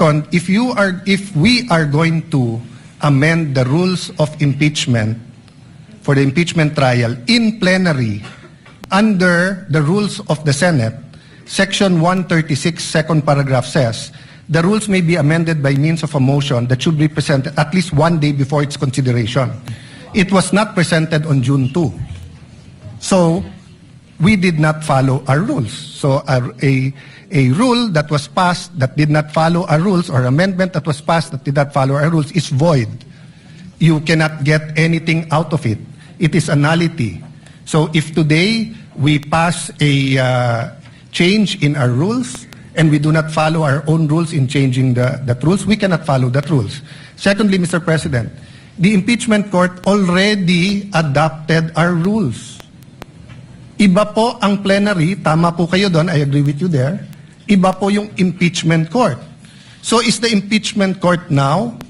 Second, if we are going to amend the rules of impeachment for the impeachment trial in plenary under the rules of the Senate, Section 136, second paragraph says, the rules may be amended by means of a motion that should be presented at least one day before its consideration. It was not presented on June 2. So, we did not follow our rules. So, a rule that was passed that did not follow our rules, or amendment that was passed that did not follow our rules, is void. You cannot get anything out of it. It is a nullity. So, if today we pass a change in our rules, and we do not follow our own rules in changing the rules, we cannot follow that rules. Secondly, Mr. President, the impeachment court already adopted our rules. Iba po ang plenary, tama po kayo doon, I agree with you there. Iba po yung impeachment court. So is the impeachment court now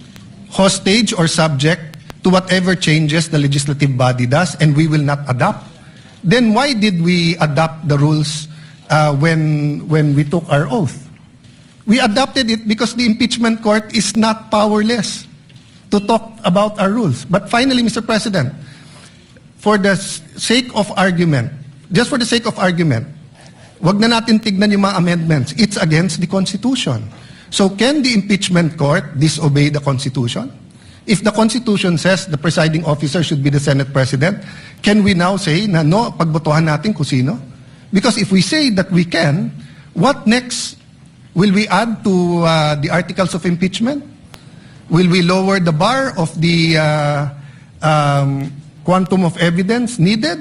hostage or subject to whatever changes the legislative body does, and we will not adopt? Then why did we adopt the rules when we took our oath? We adopted it because the impeachment court is not powerless to talk about our rules. But finally, Mr. President, for the sake of argument, just for the sake of argument, wag na natin tignan yung mga amendments. It's against the Constitution. So can the impeachment court disobey the Constitution? If the Constitution says the presiding officer should be the Senate President, can we now say na no, pagbotohan natin kung sino? Because if we say that we can, what next? Will we add to the articles of impeachment? Will we lower the bar of the quantum of evidence needed?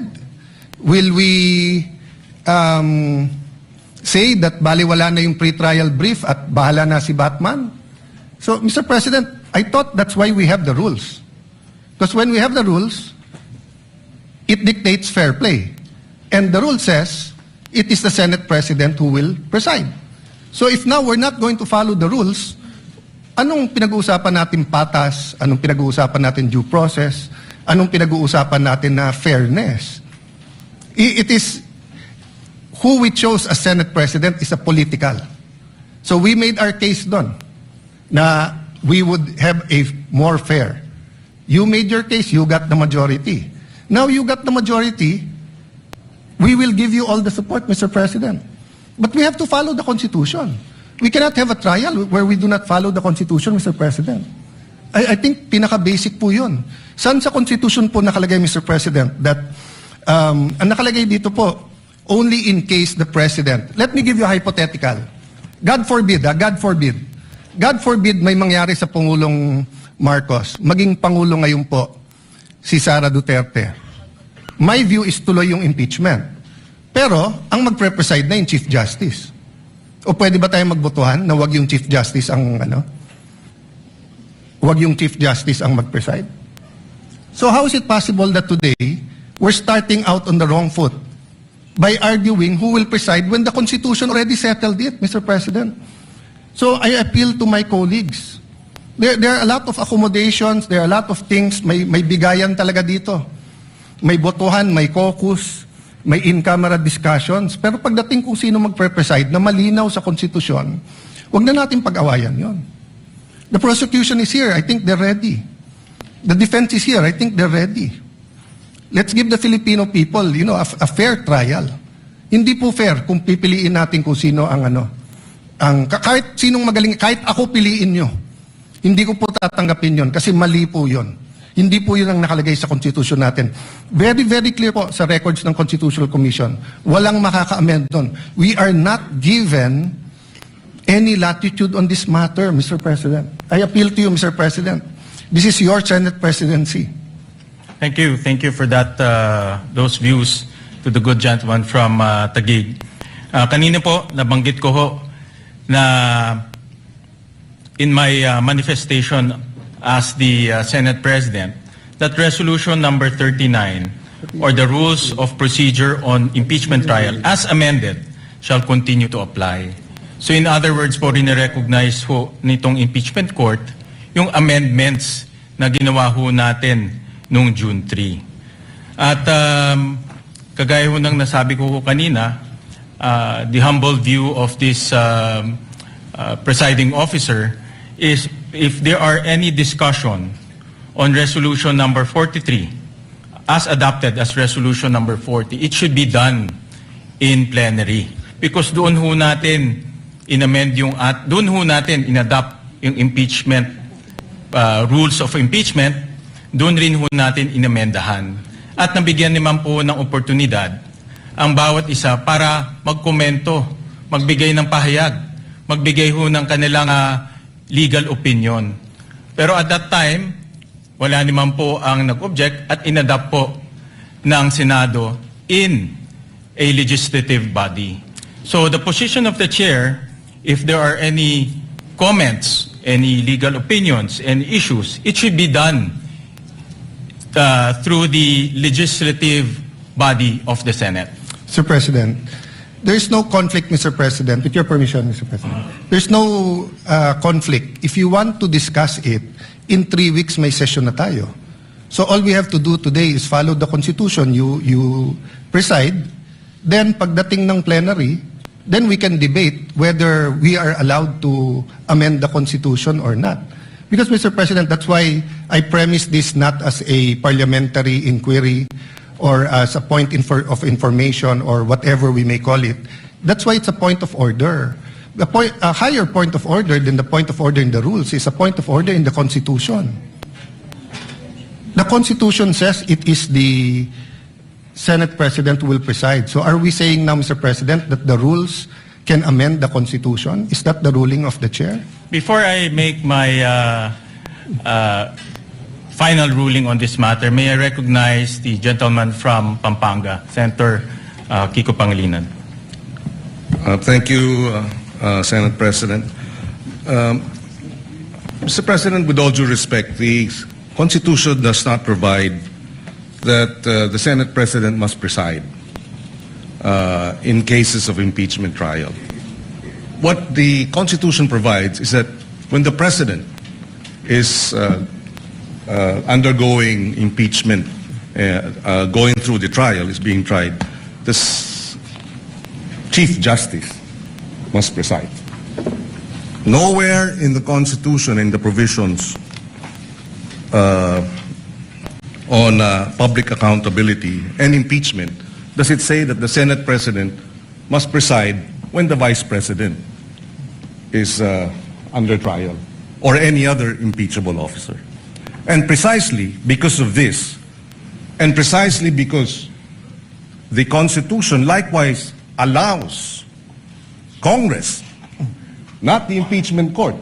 Will we say that baliwala na yung pre-trial brief at bahala na si Batman? So, Mr. President, I thought that's why we have the rules. Because when we have the rules, it dictates fair play. And the rule says, it is the Senate President who will preside. So if now we're not going to follow the rules, anong pinag-uusapan natin patas? Anong pinag-uusapan natin due process? Anong pinag-uusapan natin na fairness? It is, who we chose as Senate President is a political. So we made our case doon na we would have a more fair. You made your case, you got the majority. Now you got the majority, we will give you all the support, Mr. President. But we have to follow the Constitution. We cannot have a trial where we do not follow the Constitution, Mr. President. I think pinaka-basic po yun. Saan sa Constitution po nakalagay, Mr. President, that ang nakalagay dito po, only in case the President, let me give you a hypothetical. God forbid, God forbid may mangyari sa Pangulong Marcos, maging Pangulo ngayon po, si Sara Duterte. My view is tuloy yung impeachment. Pero, ang magpre-preside na yung Chief Justice. O pwede ba tayong magbotohan na wag yung Chief Justice ang, wag yung Chief Justice ang mag-preside? So how is it possible that today, we're starting out on the wrong foot by arguing who will preside when the Constitution already settled it, Mr. President? So I appeal to my colleagues. There are a lot of accommodations, there are a lot of things, may bigayan talaga dito. May botohan, may caucus, may in-camera discussions. Pero pagdating kung sino magpre-preside na malinaw sa Konstitusyon, wag na natin pag-awayan yon. The prosecution is here. I think they're ready. The defense is here. I think they're ready. Let's give the Filipino people, a fair trial. Hindi po fair kung pipiliin natin kung sino ang kahit sinong magaling, kahit ako piliin nyo. Hindi ko po tatanggapin yon kasi mali po yon. Hindi po yun ang nakalagay sa Constitution natin. Very, very clear po sa records ng Constitutional Commission. Walang makaka-amend doon. We are not given any latitude on this matter, Mr. President. I appeal to you, Mr. President. This is your Senate presidency. Thank you. Thank you for that, those views to the good gentleman from Taguig. Kanina po, nabanggit ko ho na in my manifestation as the Senate President, that resolution number 39, or the rules of procedure on impeachment trial, as amended, shall continue to apply. So in other words po, rin-recognize ho nitong impeachment court yung amendments na ginawa ho natin noong June 3. At kagaya ho ng nasabi ko kanina, the humble view of this presiding officer, is if there are any discussion on resolution number 43, as adopted as resolution number 40, it should be done in plenary. Because doon ho natin inamend yung, at doon ho natin inadapt yung impeachment, rules of impeachment, doon rin ho natin inamendahan. At nabigyan naman po ng oportunidad ang bawat isa para magkomento, magbigay ng pahayag, magbigay ho ng kanilang legal opinion. Pero at that time, wala naman po ang nag-object at inadapt po ng Senado in a legislative body. So the position of the chair, if there are any comments, any legal opinions, and issues, it should be done through the legislative body of the Senate. Mr. President, there is no conflict, Mr. President, with your permission, Mr. President. There's no conflict. If you want to discuss it, in 3 weeks may session na tayo. So all we have to do today is follow the Constitution. You preside, then pagdating ng plenary, then we can debate whether we are allowed to amend the Constitution or not. Because, Mr. President, that's why I premise this not as a parliamentary inquiry or as a point of information or whatever we may call it. That's why it's a point of order. A higher point of order than the point of order in the rules is a point of order in the Constitution. The Constitution says it is the Senate President who will preside. So are we saying now, Mr. President, that the rules can amend the Constitution? Is that the ruling of the chair? Before I make my final ruling on this matter, may I recognize the gentleman from Pampanga, Senator Kiko Pangilinan. Thank you, Senate President. Mr. President, with all due respect, the Constitution does not provide that the Senate President must preside in cases of impeachment trial. What the Constitution provides is that when the President is undergoing impeachment, going through the trial, is being tried, the Chief Justice must preside. Nowhere in the Constitution, in the provisions on public accountability and impeachment, does it say that the Senate President must preside when the Vice President is under trial or any other impeachable officer. And precisely because of this, and precisely because the Constitution likewise allows Congress, not the impeachment court,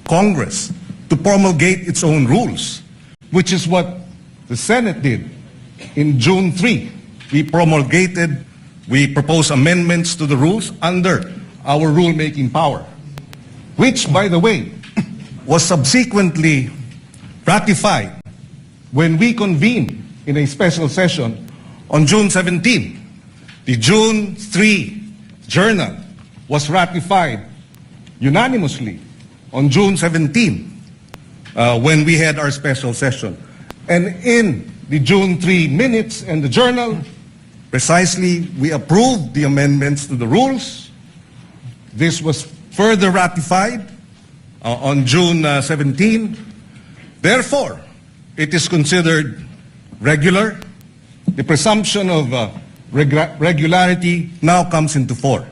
Congress, to promulgate its own rules, which is what the Senate did in June 3. We proposed amendments to the rules under our rulemaking power, which, by the way, was subsequently ratified when we convened in a special session on June 17. The June 3 journal was ratified unanimously on June 17 when we had our special session. And in the June 3 minutes and the journal, precisely we approved the amendments to the rules. This was further ratified on June 17. Therefore, it is considered regular. The presumption of regularity now comes into force.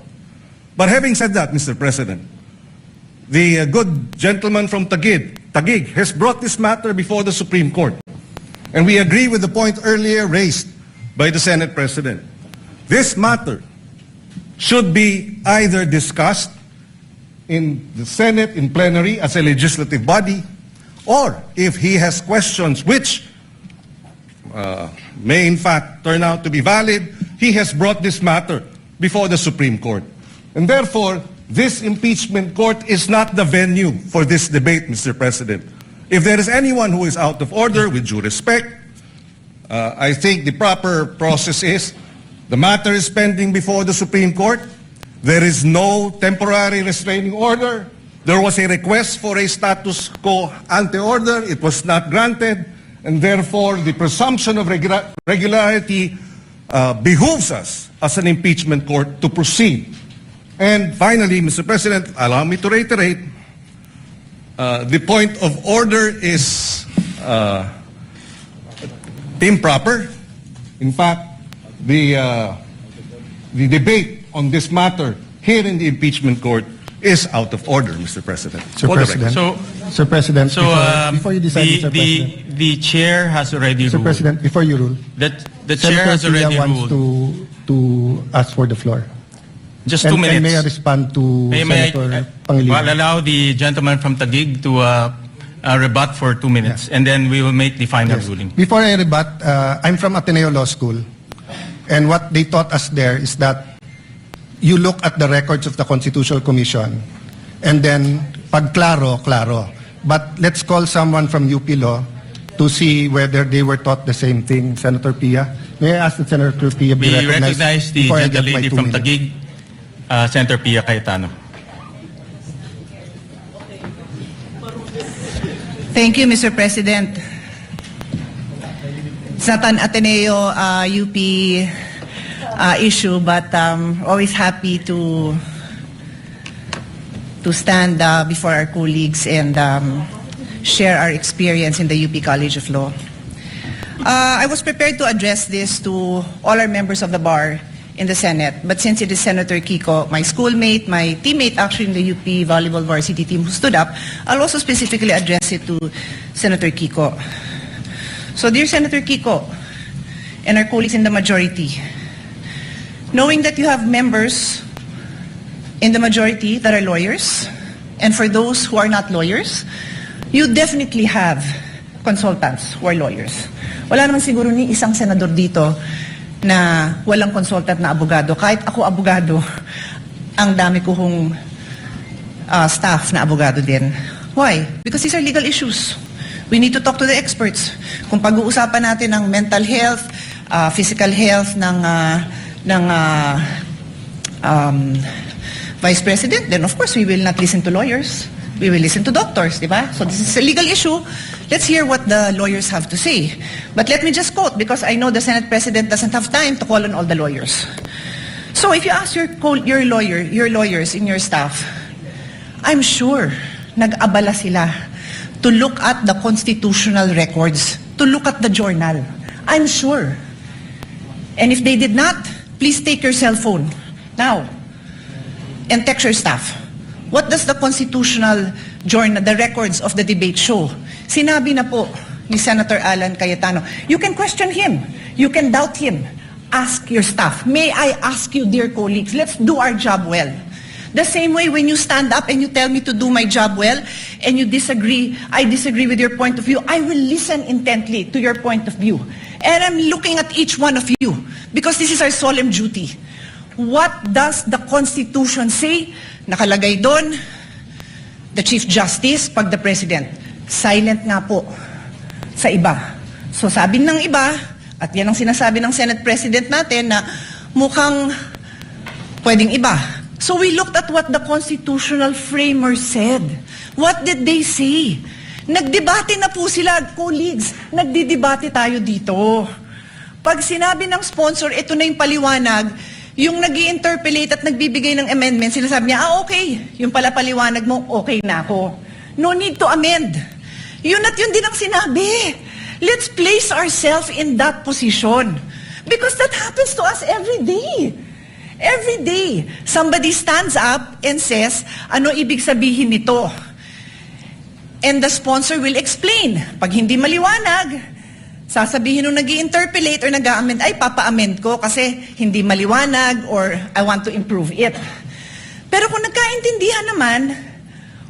But having said that, Mr. President, the good gentleman from Taguig has brought this matter before the Supreme Court. And we agree with the point earlier raised by the Senate President. This matter should be either discussed in the Senate in plenary as a legislative body, or if he has questions which may in fact turn out to be valid, he has brought this matter before the Supreme Court. And therefore, this impeachment court is not the venue for this debate, Mr. President. If there is anyone who is out of order, with due respect, I think the proper process is the matter is pending before the Supreme Court. There is no temporary restraining order. There was a request for a status quo ante order. It was not granted. And therefore, the presumption of regularity behooves us as an impeachment court to proceed And finally, Mr. President, allow me to reiterate, the point of order is improper. In fact, the debate on this matter here in the impeachment court is out of order, Mr. President. Sir For the President. So, Sir President, so before you decide, Mr. President. the chair has already Mr. ruled. President, before you rule, That the chair has Senator already Pia wants ruled. to ask for the floor. Just And 2 minutes. And may I respond to Senator Pangilinan? I'll allow the gentleman from Taguig to rebut for 2 minutes, and then we will make the final Yes. ruling. Before I rebut, I'm from Ateneo Law School, and what they taught us there is that you look at the records of the Constitutional Commission, and then pag klaro, klaro. But let's call someone from UP Law to see whether they were taught the same thing. Senator Pia, may I ask that Senator Pia be We recognized recognize the before I get my gentlelady 2 from minutes? Taguig, Senator Pia Cayetano. Thank you, Mr. President. It's not an Ateneo UP issue, but always happy to stand before our colleagues and share our experience in the UP College of Law. I was prepared to address this to all our members of the bar in the Senate, but since it is Senator Kiko, my schoolmate, my teammate actually in the UP volleyball varsity team who stood up, I'll also specifically address it to Senator Kiko. So dear Senator Kiko and our colleagues in the majority, knowing that you have members in the majority that are lawyers, and for those who are not lawyers, you definitely have consultants who are lawyers. Wala naman siguro ni isang senador dito na walang consultant na abogado. Kahit ako abogado, ang dami ko hong staff na abogado din. Why? Because these are legal issues. We need to talk to the experts. Kung pag-uusapan natin ng mental health, physical health ng Vice President, then of course we will not listen to lawyers. We will listen to doctors, di ba? So this is a legal issue. Let's hear what the lawyers have to say. But let me just quote, because I know the Senate President doesn't have time to call on all the lawyers. So if you ask your lawyers in your staff, I'm sure nag-abala sila to look at the constitutional records, to look at the journal. I'm sure. And if they did not, please take your cell phone now and text your staff. What does the constitutional journal, the records of the debate show? Sinabi na po ni Senator Alan Cayetano, you can question him, you can doubt him, ask your staff. May I ask you, dear colleagues, let's do our job well. The same way when you stand up and you tell me to do my job well, and you disagree, I disagree with your point of view, I will listen intently to your point of view. And I'm looking at each one of you, because this is our solemn duty. What does the Constitution say? Nakalagay doon, the Chief Justice, pag the President. Silent nga po sa iba. So sabi ng iba, at yan ang sinasabi ng Senate President natin, na mukhang pwedeng iba. So we looked at what the constitutional framers said. What did they say? Nagdebate na po sila, colleagues. Nagdidebate tayo dito. Pag sinabi ng sponsor, ito na yung paliwanag, yung nag-i-interpolate at nagbibigay ng amendment, sinasabi niya, okay, yung pala paliwanag mo, okay na ako. No need to amend. Yun at yun din ang sinabi. Let's place ourselves in that position. Because that happens to us every day. Every day, somebody stands up and says, ano ibig sabihin nito? And the sponsor will explain. Pag hindi maliwanag, sasabihin nung nag-i-interpolate or nag-a-amend, ay papa-amend ko kasi hindi maliwanag or I want to improve it. Pero kung nagkaintindihan naman,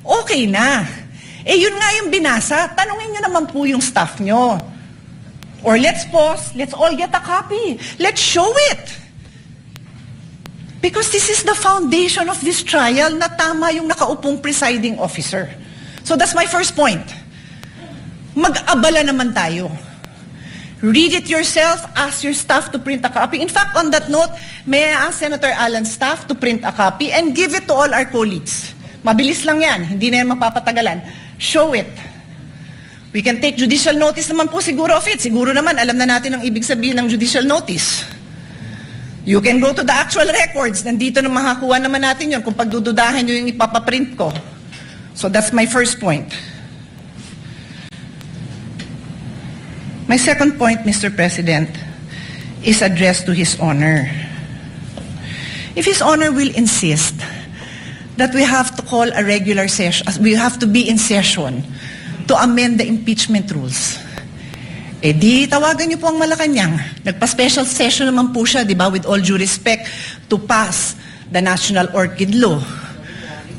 okay na. Eh yun nga yung binasa, tanungin nyo naman po yung staff nyo. Or let's pause, let's all get a copy. Let's show it. Because this is the foundation of this trial na tama yung nakaupong presiding officer. So that's my first point. Mag-abala naman tayo. Read it yourself, ask your staff to print a copy. In fact, on that note, may I ask Senator Alan's staff to print a copy and give it to all our colleagues. Mabilis lang yan, hindi na yan mapapatagalan. Show it. We can take judicial notice naman po siguro of it. Siguro naman, alam na natin ang ibig sabihin ng judicial notice. You can go to the actual records. Nandito na makakuha naman natin yun kung pagdududahan nyo yung ipapaprint ko. So that's my first point. My second point, Mr. President, is addressed to His Honor. If His Honor will insist that we have to call a regular session, we have to be in session to amend the impeachment rules, eh di tawagan niyo po ang Malacanang. Nagpa-special session naman po siya, di ba, with all due respect, to pass the National Orchid Law.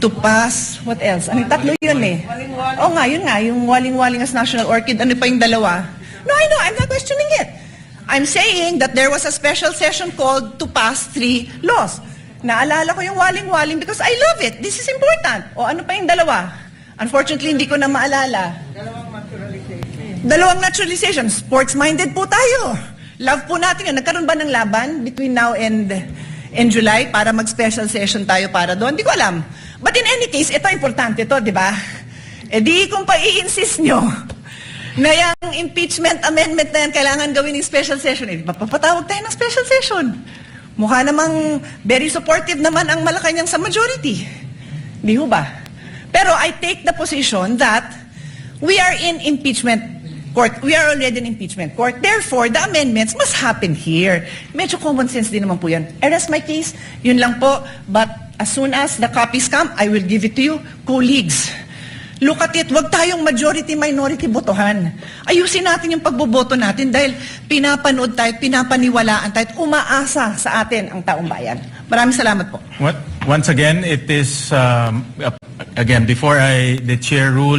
To pass, what else? Ano, tatlo yun eh. Oo nga, yun nga, yung waling-waling as National Orchid. Ano pa yung dalawa? No, I know, I'm not questioning it. I'm saying that there was a special session called to pass 3 laws. Naalala ko yung waling-waling because I love it. This is important. O ano pa yung dalawa? Unfortunately, hindi ko na maalala. Dalawang naturalization. Sports-minded po tayo. Love po natin yun. Nagkaroon ba ng laban between now and July para mag-special session tayo para doon? Hindi ko alam. But in any case, ito importante ito, di ba? Eh di kung pa-i-insist nyo na yung impeachment amendment na yan kailangan gawin ng special session, eh papatawag tayo ng special session. Mukha namang very supportive naman ang Malacanang sa majority. Di ho ba? Pero I take the position that we are in impeachment court. We are already in impeachment court. Therefore, the amendments must happen here. Medyo common sense din naman po yan. I rest my case. Yun lang po. But as soon as the copies come, I will give it to you. Colleagues, look at it. Huwag tayong majority-minority botohan. Ayusin natin yung pagboboto natin dahil pinapanood tayo, pinapaniwalaan tayo, at umaasa sa atin ang taong bayan. Maraming salamat po. Once again, it is, again, before the chair rule,